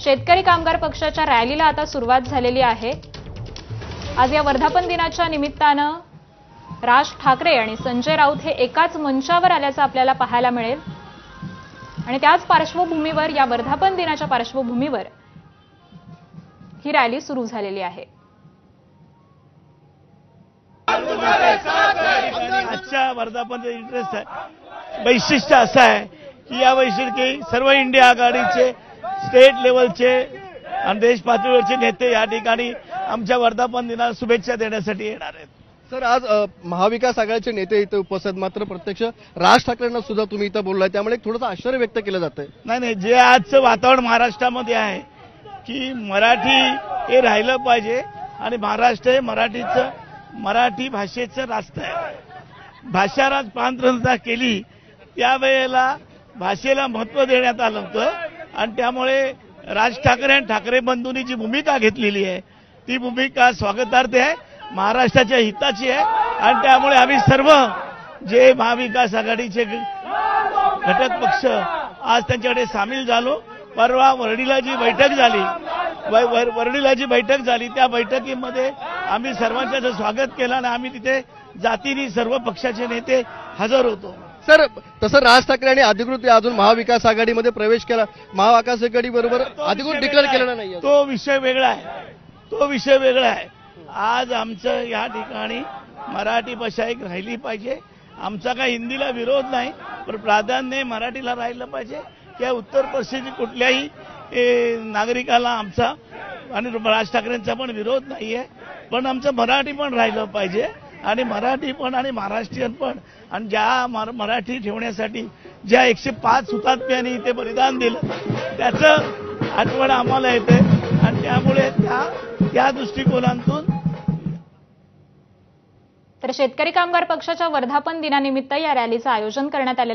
शेतकरी कामगार पक्षाच्या रॅलीला आता सुरुवात झालेली आहे। आज या वर्धापन दिनाच्या निमित्तानं राज ठाकरे आणि संजय राऊत हे एकाच मंचावर आल्याचं आपल्याला पाहायला मिळेल आणि त्याच पार्श्वभूमीवर या वर्धापन दिनाच्या पार्श्वभूमीवर ही रॅली सुरू झालेली आहे। आजच्या वर्धापन इंटरेस्ट आहे, वैशिष्ट्य असं आहे की या वैशिष्ट्य सर्व इंडिया आघाडीचे स्टेट लेवलचे आणि देश पातळीवरचे नेते या ठिकाणी आमच्या वर्धापन दिनाला शुभेच्छा देण्यासाठी येणार आहेत। सर, आज महाविकास आघाडीचे नेते इथे उपस्थित, मात्र प्रत्यक्ष राज ठाकरेंना सुद्धा तुम्ही इथं बोललाय, त्यामुळे थोडंसं आश्चर्य व्यक्त केलं जातंय। नाही, जे आजचं वातावरण महाराष्ट्रामध्ये आहे की मराठी हे राहिलं पाहिजे आणि महाराष्ट्र हे मराठी भाषेचं राष्ट्र आहे। भाषाराज प्रांतप्रतिष्ठा केली त्यावेळेला भाषेला महत्त्व देण्यात आलं होतं आणि त्यामुळे राज ठाकरे आणि ठाकरे बंधूंनी जी भूमिका घेतलेली आहे ती भूमिका स्वागतार्थ आहे, महाराष्ट्राच्या हिताची आहे आणि त्यामुळे आम्ही सर्व जे महाविकास आघाडीचे घटक पक्ष आज त्यांच्याकडे सामील झालो। परवा वर्डीला जी बैठक झाली त्या बैठकीमध्ये आम्ही सर्वांचं स्वागत केलं आणि आम्ही तिथे जातीने सर्व पक्षाचे नेते हजर होतो। सर, तसं राज ठाकरे यांनी अधिकृत अजून महाविकास आघाडीमध्ये प्रवेश केला, महाविकास आघाडी बरोबर अधिकृत डिक्लेअर केलेला नाही। तो विषय वेगळा आहे। आज आमचं या ठिकाणी मराठी भाषा एक राहिली पाहिजे। आमचा काही हिंदीला विरोध नाही, पण प्राधान्य मराठीला राहिलं पाहिजे। किंवा उत्तर पश्चिम कुठल्याही नागरिकाला आमचा आणि राज ठाकरेंचा पण विरोध नाहीये, पण आमचं मराठी पण राहिलं पाहिजे आणि मराठी पण आणि महाराष्ट्रीयन पण आणि ज्या मराठी ठेवण्यासाठी ज्या 105 हुतात्म्यांनी इथे बलिदान दिलं त्याचं आठवण आम्हाला येते आणि त्यामुळे त्या दृष्टिकोनातून तर शेतकरी कामगार पक्षाच्या वर्धापन दिनानिमित्त या रॅलीचं आयोजन करण्यात आलेलं